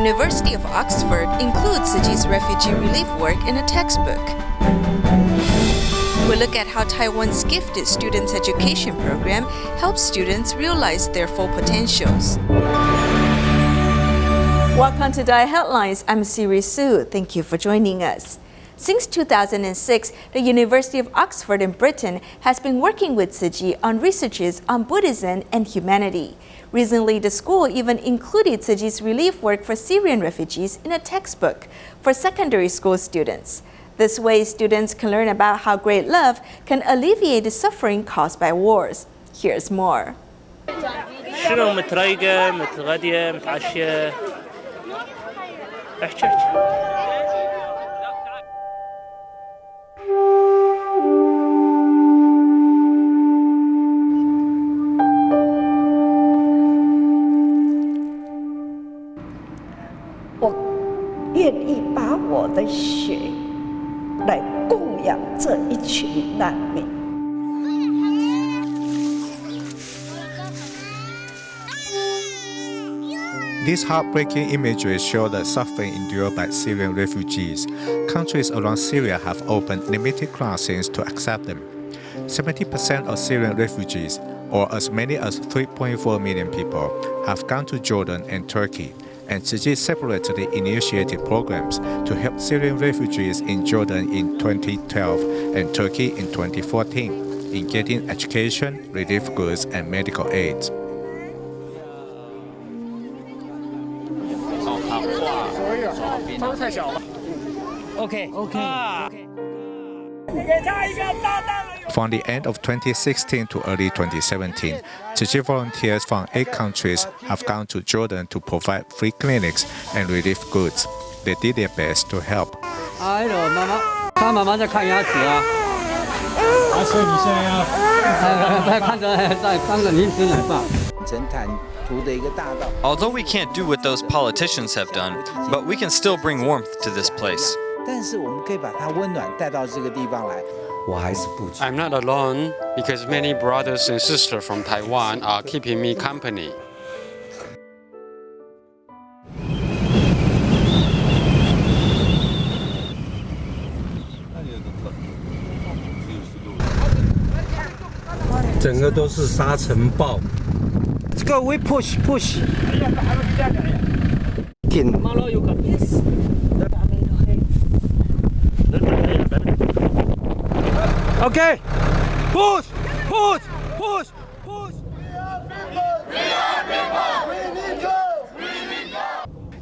University of Oxford includes Tzu Chi's refugee relief work in a textbook. We look at how Taiwan's gifted students' education program helps students realize their full potentials. Welcome to DaAi Headlines. I'm Siri Su. Thank you for joining us. Since 2006, the University of Oxford in Britain has been working with Tzu Chi on researches on Buddhism and humanity. Recently, the school even included Tzu Chi's relief work for Syrian refugees in a textbook for secondary school students. This way, students can learn about how great love can alleviate the suffering caused by wars. Here's more. شنو متريقة متغدية متعشية احكي我愿意把我的血来供养这一群难民。These heartbreaking images show the suffering endured by Syrian refugees. Countries around Syria have opened limited crossings to accept them. 70% of Syrian refugees, or as many as 3.4 million people, have gone to Jordan and Turkey, and Tzu Chi separately initiated programs to help Syrian refugees in Jordan in 2012 and Turkey in 2014 in getting education, relief goods, and medical aid. From the end of 2016 to early 2017, Tzu Chi volunteers from 8 countries have gone to Jordan to provide free clinics and relief goods. They did their best to help. 他妈妈在看牙齿啊。所以你现在要看着在当着临时奶爸。 Although we can't do what those politicians have done, but we can still bring warmth to this place. I'm not alone because many brothers and sisters from Taiwan are keeping me company. Let's go, we push. Okay, push.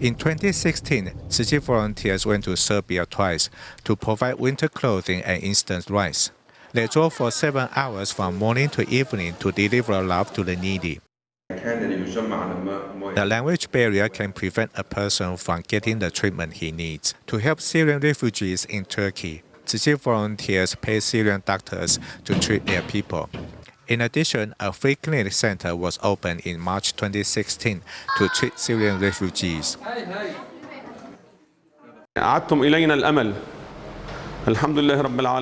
In 2016, Tzu Chi volunteers went to Serbia twice to provide winter clothing and instant rice. They drove for 7 hours from morning to evening to deliver love to the needy. The language barrier can prevent a person from getting the treatment he needs. To help Syrian refugees in Turkey, Tzu Chi volunteers pay Syrian doctors to treat their people. In addition, a free clinic center was opened in March 2016 to treat Syrian refugees.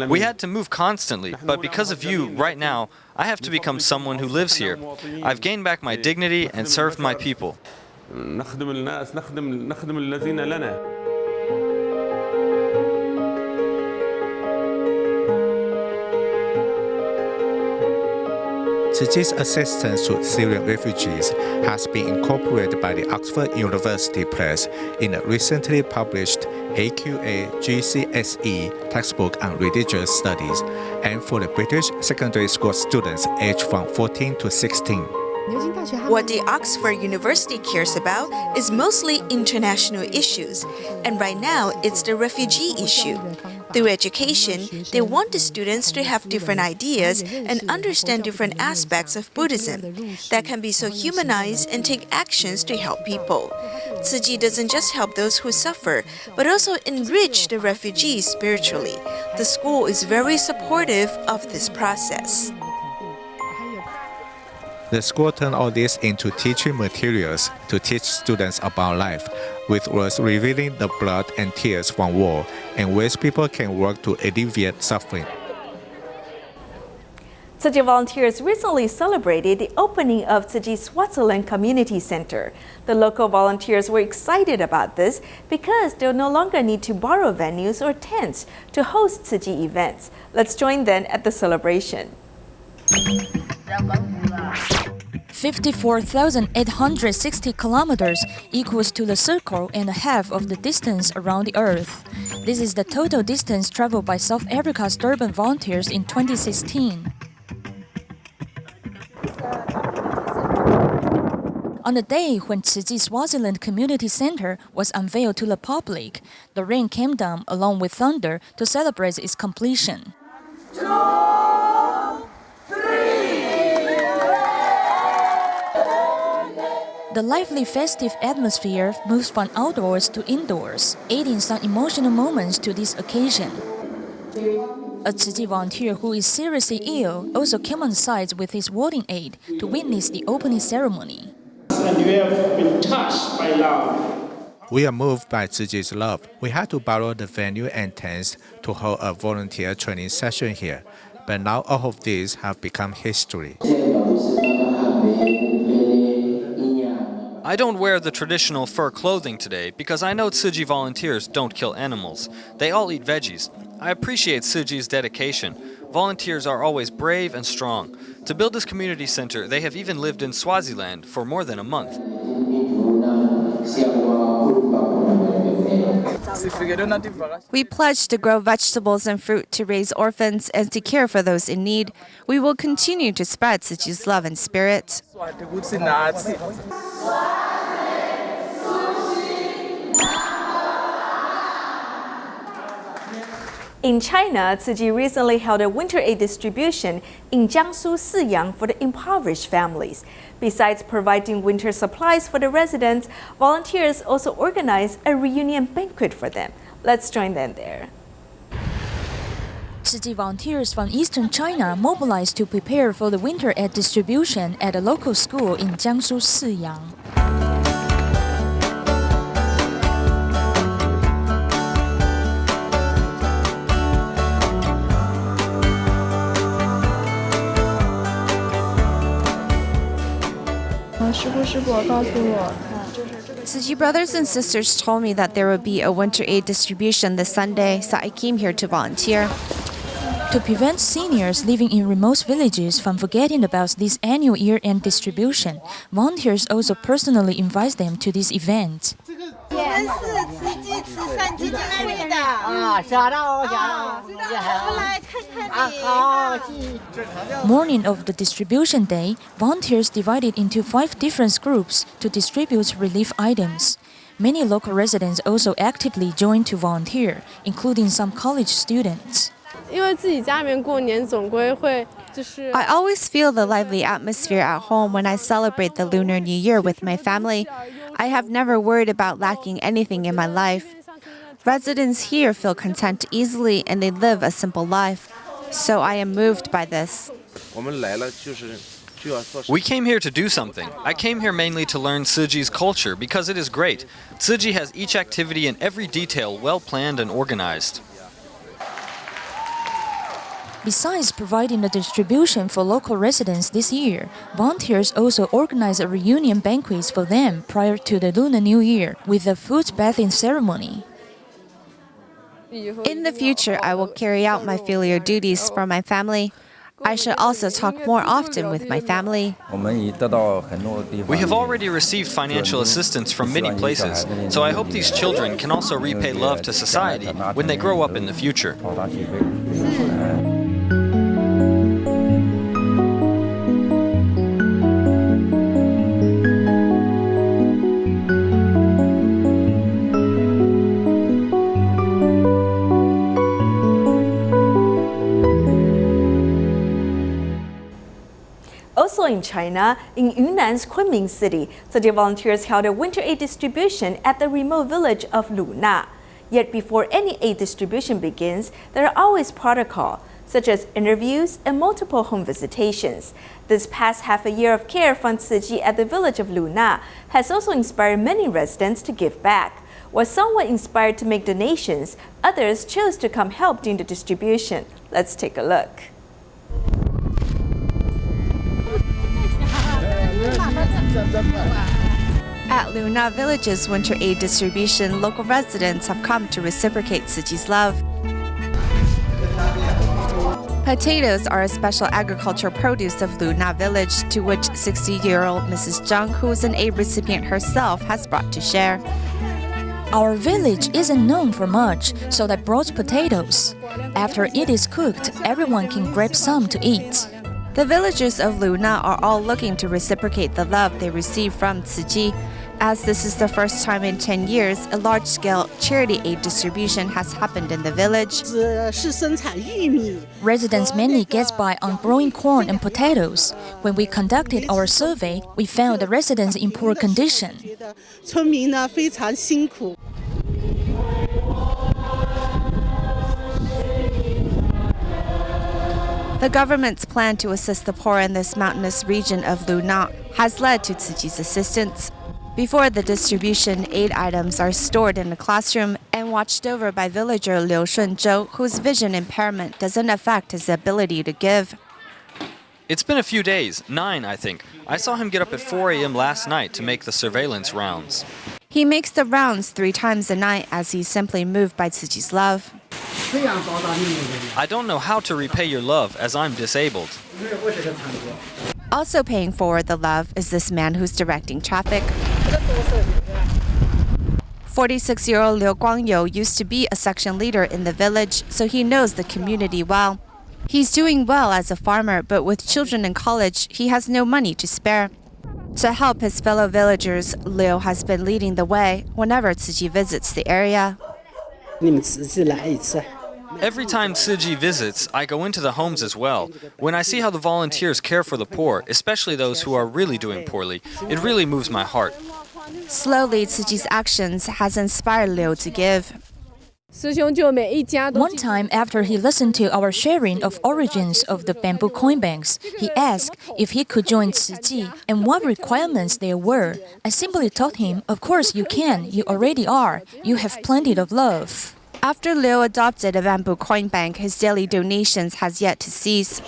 We had to move constantly, but because of you, right now, I have to become someone who lives here. I've gained back my dignity and served my people. Tzu Chi's assistance to Syrian refugees has been incorporated by the Oxford University Press in a recently published AQA GCSE textbook on religious studies, and for the British secondary school students aged from 14 to 16. What the Oxford University cares about is mostly international issues, and right now it's the refugee issue. Through education, they want the students to have different ideas and understand different aspects of Buddhism that can be so humanized and take actions to help people. Tzu Chi doesn't just help those who suffer, but also enrich the refugees spiritually. The school is very supportive of this process. The school turned all this into teaching materials to teach students about life, with words revealing the blood and tears from war and ways people can work to alleviate suffering. Tzu Chi volunteers recently celebrated the opening of Tzu Chi Swaziland Community Center. The local volunteers were excited about this because they'll no longer need to borrow venues or tents to host Tzu Chi events. Let's join them at the celebration. 54,860 kilometers equals to the circle and a half of the distance around the Earth. This is the total distance traveled by South Africa's Durban volunteers in 2016. On the day when Tzu Chi Swaziland Community Center was unveiled to the public, the rain came down along with thunder to celebrate its completion. 2, 3. The lively festive atmosphere moves from outdoors to indoors, adding some emotional moments to this occasion. A Tzu Chi volunteer who is seriously ill also came on site with his warding aid to witness the opening ceremony. And we have been touched by love. We are moved by Tzu Chi's love. We had to borrow the venue and tents to hold a volunteer training session here, but now all of these have become history. I don't wear the traditional fur clothing today because I know Tzu Chi volunteers don't kill animals. They all eat veggies. I appreciate Tzu Chi's dedication. Volunteers are always brave and strong. To build this community center, they have even lived in Swaziland for more than a month. We pledge to grow vegetables and fruit to raise orphans and to care for those in need. We will continue to spread Tzu Chi's love and spirit. In China, Tzu Chi recently held a winter aid distribution in Jiangsu Siyang for the impoverished families. Besides providing winter supplies for the residents, volunteers also organized a reunion banquet for them. Let's join them there. Tzu Chi volunteers from eastern China mobilized to prepare for the winter aid distribution at a local school in Jiangsu Siyang. Tzu Chi brothers and sisters told me that there would be a winter aid distribution this Sunday, so I came here to volunteer. To prevent seniors living in remote villages from forgetting about this annual year-end distribution, volunteers also personally invite them to this event. Morning of the distribution day, volunteers divided into 5 different groups to distribute relief items. Many local residents also actively joined to volunteer, including some college students. I always feel the lively atmosphere at home when I celebrate the Lunar New Year with my family. I have never worried about lacking anything in my life. Residents here feel content easily and they live a simple life. So I am moved by this. We came here to do something. I came here mainly to learn Tzu Chi's culture because it is great. Tzu Chi has each activity in every detail well planned and organized. Besides providing the distribution for local residents this year, volunteers also organize a reunion banquet for them prior to the Lunar New Year with a food bathing ceremony. In the future, I will carry out my filial duties for my family. I should also talk more often with my family. We have already received financial assistance from many places, so I hope these children can also repay love to society when they grow up in the future. Also in China, in Yunnan's Kunming City, Tzu Chi volunteers held a winter aid distribution at the remote village of Luna. Yet before any aid distribution begins, there are always protocols, such as interviews and multiple home visitations. This past half a year of care from Tzu Chi at the village of Luna has also inspired many residents to give back. While some were inspired to make donations, others chose to come help during the distribution. Let's take a look. At Luna Village's winter aid distribution, local residents have come to reciprocate Tzu Chi's love. Potatoes are a special agricultural produce of Luna Village, to which 60-year-old Mrs. Zhang, who is an aid recipient herself, has brought to share. Our village isn't known for much, so I brought potatoes. After it is cooked, everyone can grab some to eat. The villagers of Luna are all looking to reciprocate the love they receive from Tzu Chi. As this is the first time in 10 years, a large-scale charity aid distribution has happened in the village. Residents mainly get by on growing corn and potatoes. When we conducted our survey, we found the residents in poor condition. The government's plan to assist the poor in this mountainous region of Luna has led to Tzu Chi's assistance. Before the distribution, aid items are stored in a classroom and watched over by villager Liu Shunzhou, whose vision impairment doesn't affect his ability to give. It's been a few days, 9 I think. I saw him get up at 4 a.m. last night to make the surveillance rounds. He makes the rounds 3 times a night as he's simply moved by Tzu Chi's love. I don't know how to repay your love as I'm disabled. Also paying forward the love is this man who's directing traffic. 46-year-old Liu Guangyou used to be a section leader in the village, so he knows the community well. He's doing well as a farmer, but with children in college, he has no money to spare. To help his fellow villagers, Liu has been leading the way whenever Tzu Chi visits the area. Every time Tzu Chi visits, I go into the homes as well. When I see how the volunteers care for the poor, especially those who are really doing poorly, it really moves my heart. Slowly, Tzu Chi's actions has inspired Liu to give. One time, after he listened to our sharing of origins of the bamboo coin banks, he asked if he could join Tzu Chi and what requirements there were. I simply told him, of course you can, you already are, you have plenty of love. After Liu adopted a bamboo coin bank, his daily donations has yet to cease.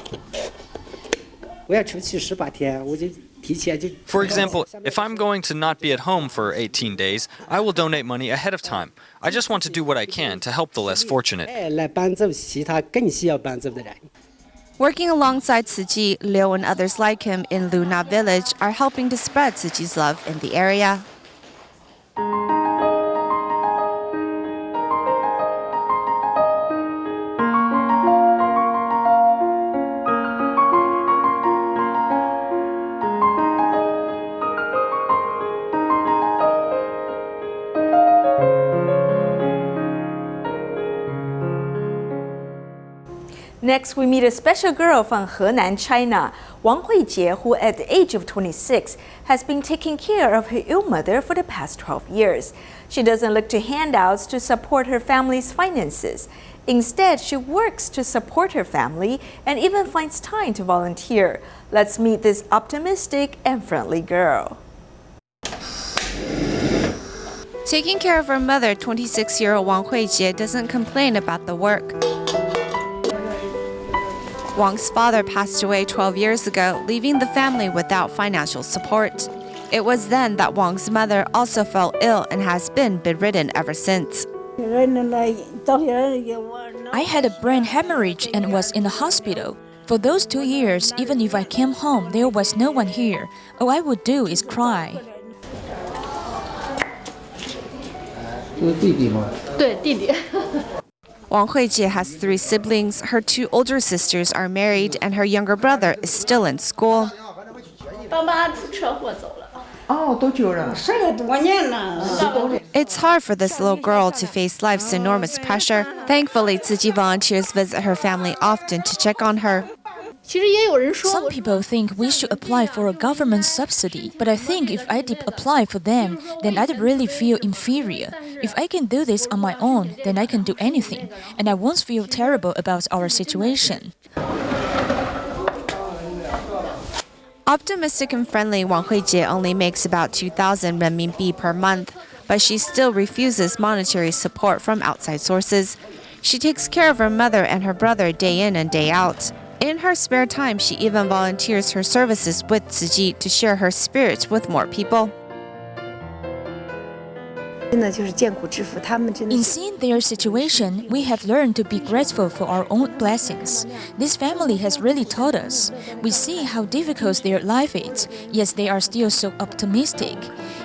For example, if I'm going to not be at home for 18 days, I will donate money ahead of time. I just want to do what I can to help the less fortunate. Working alongside Tzu Chi, Liu and others like him in Luna Village are helping to spread Tzu Chi's love in the area. Next, we meet a special girl from Henan, China, Wang Huijie, who at the age of 26 has been taking care of her ill mother for the past 12 years. She doesn't look to handouts to support her family's finances. Instead, she works to support her family and even finds time to volunteer. Let's meet this optimistic and friendly girl. Taking care of her mother, 26-year-old Wang Huijie doesn't complain about the work. Wang's father passed away 12 years ago, leaving the family without financial support. It was then that Wang's mother also fell ill and has been bedridden ever since. I had a brain hemorrhage and was in the hospital. For those 2 years, even if I came home, there was no one here. All I would do is cry. Wang Huijie has 3 siblings. Her 2 older sisters are married, and her younger brother is still in school. It's hard for this little girl to face life's enormous pressure. Thankfully, Tzu Chi volunteers visit her family often to check on her. Some people think we should apply for a government subsidy, but I think if I did apply for them, then I'd really feel inferior. If I can do this on my own, then I can do anything, and I won't feel terrible about our situation. Optimistic and friendly, Wang Huijie only makes about 2,000 renminbi per month, but she still refuses monetary support from outside sources. She takes care of her mother and her brother day in and day out. In her spare time, she even volunteers her services with Tzu Chi to share her spirit with more people. In seeing their situation, we have learned to be grateful for our own blessings. This family has really taught us. We see how difficult their life is, yet they are still so optimistic.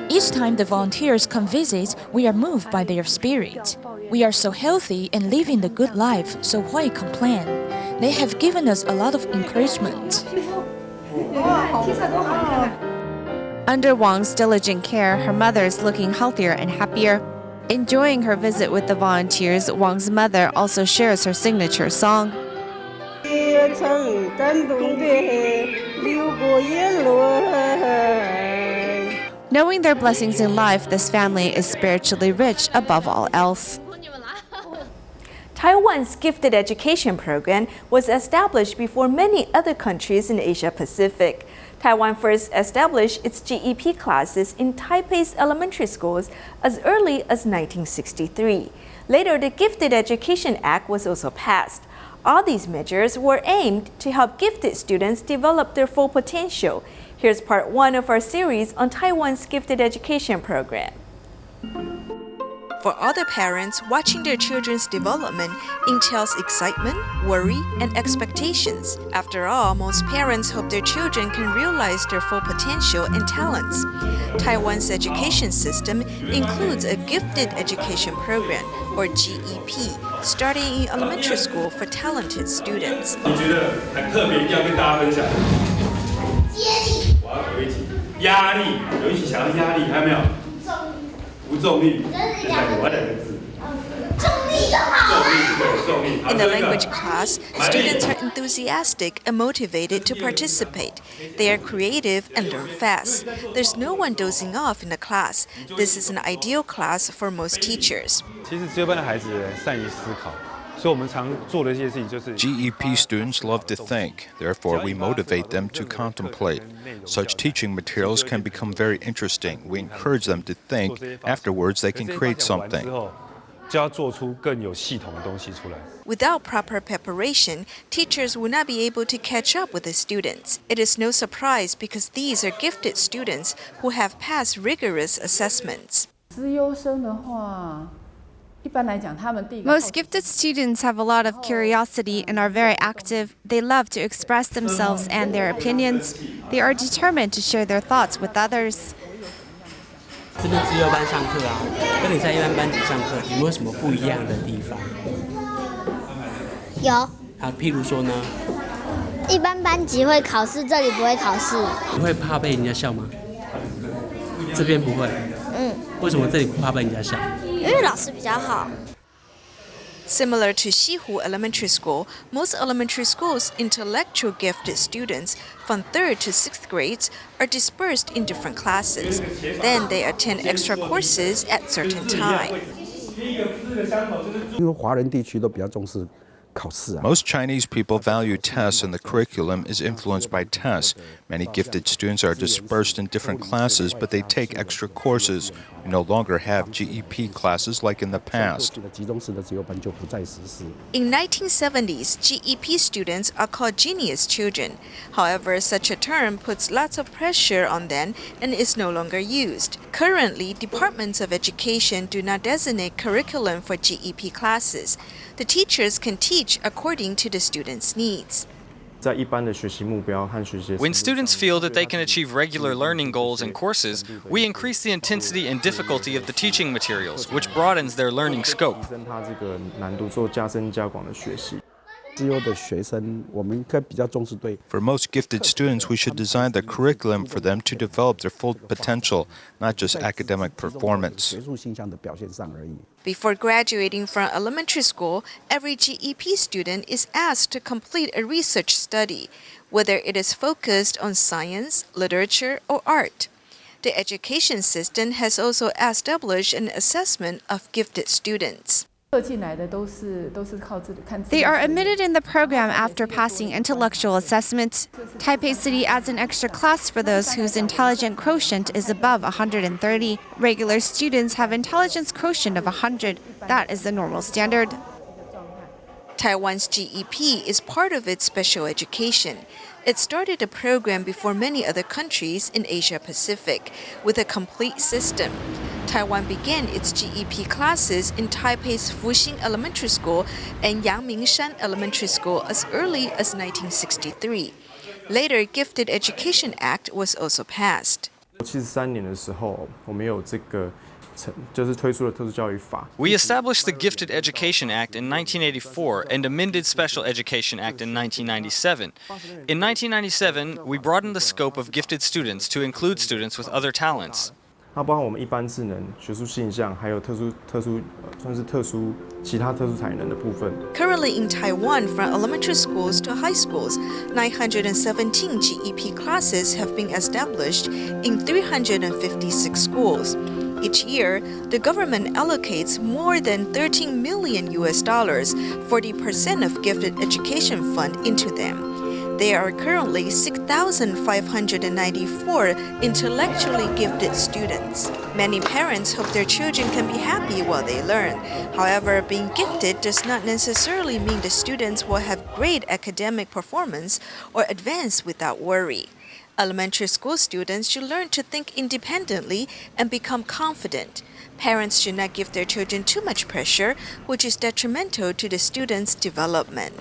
Each time the volunteers come visit, we are moved by their spirit. We are so healthy and living the good life, so why complain? They have given us a lot of encouragement. Under Wang's diligent care, her mother is looking healthier and happier. Enjoying her visit with the volunteers, Wang's mother also shares her signature song. Knowing their blessings in life, this family is spiritually rich above all else. Taiwan's gifted education program was established before many other countries in Asia Pacific. Taiwan first established its GEP classes in Taipei's elementary schools as early as 1963. Later, the Gifted Education Act was also passed. All these measures were aimed to help gifted students develop their full potential. Here's part 1 of our series on Taiwan's gifted education program. For other parents, watching their children's development entails excitement, worry, and expectations. After all, most parents hope their children can realize their full potential and talents. Taiwan's education system includes a gifted education program, or GEP, starting in elementary school for talented students. 你觉得很特别，一定要跟大家分享。我要有一集压力，有一集想要压力，还有没有？ 无重力，我要2个字。In the language class, students are enthusiastic and motivated to participate. They are creative and learn fast. There's no one dozing off in the class. This is an ideal class for most teachers. 其实自由班的孩子善于思考。 GEP students love to think, therefore we motivate them to contemplate. Such teaching materials can become very interesting. We encourage them to think, afterwards they can create something. Without proper preparation, teachers will not be able to catch up with the students. It is no surprise because these are gifted students who have passed rigorous assessments. Most gifted students have a lot of curiosity and are very active. They love to express themselves and their opinions. They are determined to share their thoughts with others. 这边自由班上课啊，跟你在一般班级上课有没有什么不一样的地方？有。好，譬如说呢？一般班级会考试，这里不会考试。你会怕被人家笑吗？这边不会。为什么这里不怕被人家笑？ 因为老师比较好。 Similar to Xihu Elementary School, most elementary schools' intellectual gifted students from 3rd to 6th grades are dispersed in different classes. Then they attend extra courses at certain times. Most Chinese people value tests, and the curriculum is influenced by tests. Many gifted students are dispersed in different classes, but they take extra courses. We no longer have GEP classes like in the past. In 1970s, GEP students are called genius children. However, such a term puts lots of pressure on them and is no longer used. Currently, departments of education do not designate curriculum for GEP classes. The teachers can teach according to the students' needs. When students feel that they can achieve regular learning goals and courses, we increase the intensity and difficulty of the teaching materials, which broadens their learning scope. For most gifted students, we should design the curriculum for them to develop their full potential, not just academic performance. Before graduating from elementary school, every GEP student is asked to complete a research study, whether it is focused on science, literature, or art. The education system has also established an assessment of gifted students. They are admitted in the program after passing intellectual assessments. Taipei City adds an extra class for those whose intelligence quotient is above 130. Regular students have intelligence quotient of 100. That is the normal standard. Taiwan's GEP is part of its special education. It started a program before many other countries in Asia Pacific with a complete system. Taiwan began its GEP classes in Taipei's Fuxing Elementary School and Yangmingshan Elementary School as early as 1963. Later, Gifted Education Act was also passed. 73年的时候，我们有这个就是推出了特殊教育法。 We established the Gifted Education Act in 1984 and amended Special Education Act in 1997. In 1997, we broadened the scope of gifted students to include students with other talents. 它包含我们一般智能、学术现象，还有其他特殊才能的部分。 Currently in Taiwan, from elementary schools to high schools, 917 GEP classes have been established in 356 schools. Each year, the government allocates more than $13 million, 40% of gifted education fund into them. There are currently 6,594 intellectually gifted students. Many parents hope their children can be happy while they learn. However, being gifted does not necessarily mean the students will have great academic performance or advance without worry. Elementary school students should learn to think independently and become confident. Parents should not give their children too much pressure, which is detrimental to the students' development.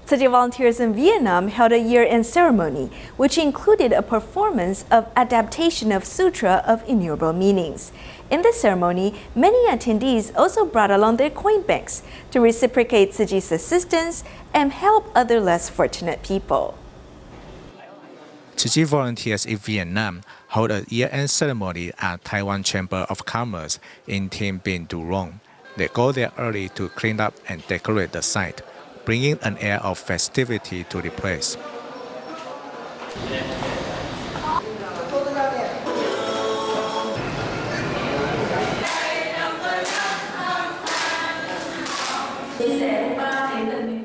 Tzu Chi volunteers in Vietnam held a year-end ceremony, which included a performance of adaptation of Sutra of Innumerable Meanings. In this ceremony, many attendees also brought along their coin banks to reciprocate Tzu Chi's assistance and help other less fortunate people. Tzu Chi volunteers in Vietnam hold a year-end ceremony at Taiwan Chamber of Commerce in Tiên Binh, Du Long. They go there early to clean up and decorate the site, bringing an air of festivity to the place.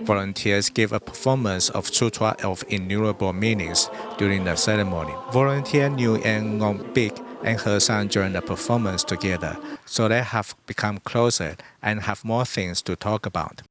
Volunteers gave a performance of Sutra of Innumerable Meanings during the ceremony. Volunteer New and Ngong Big and her son joined the performance together, so they have become closer and have more things to talk about.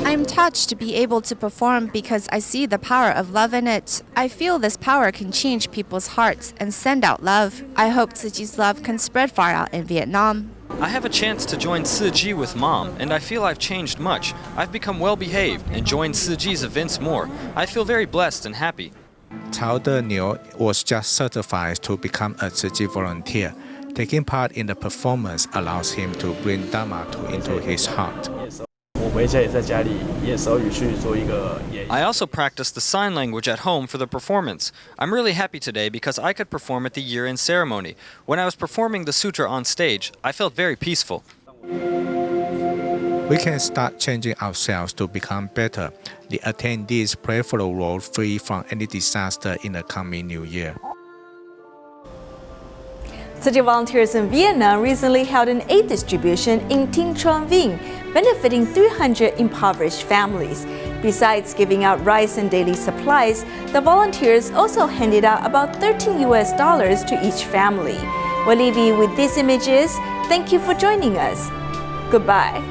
I'm touched to be able to perform because I see the power of love in it. I feel this power can change people's hearts and send out love. I hope Tzu Chi's love can spread far out in Vietnam. I have a chance to join Tzu Chi with Mom, and I feel I've changed much. I've become well-behaved and joined Tzu Chi's events more. I feel very blessed and happy. Cao De Niu was just certified to become a Tzu Chi volunteer. Taking part in the performance allows him to bring Dharma into his heart. I also practiced the sign language at home for the performance. I'm really happy today because I could perform at the year-end ceremony. When I was performing the sutra on stage, I felt very peaceful. We can start changing ourselves to become better. The attendees pray for a world free from any disaster in the coming new year. Tzu Chi volunteers in Vietnam recently held an aid distribution in Tinh Truong Vinh, benefiting 300 impoverished families. Besides giving out rice and daily supplies, the volunteers also handed out about $13 to each family. We'll leave you with these images. Thank you for joining us. Goodbye.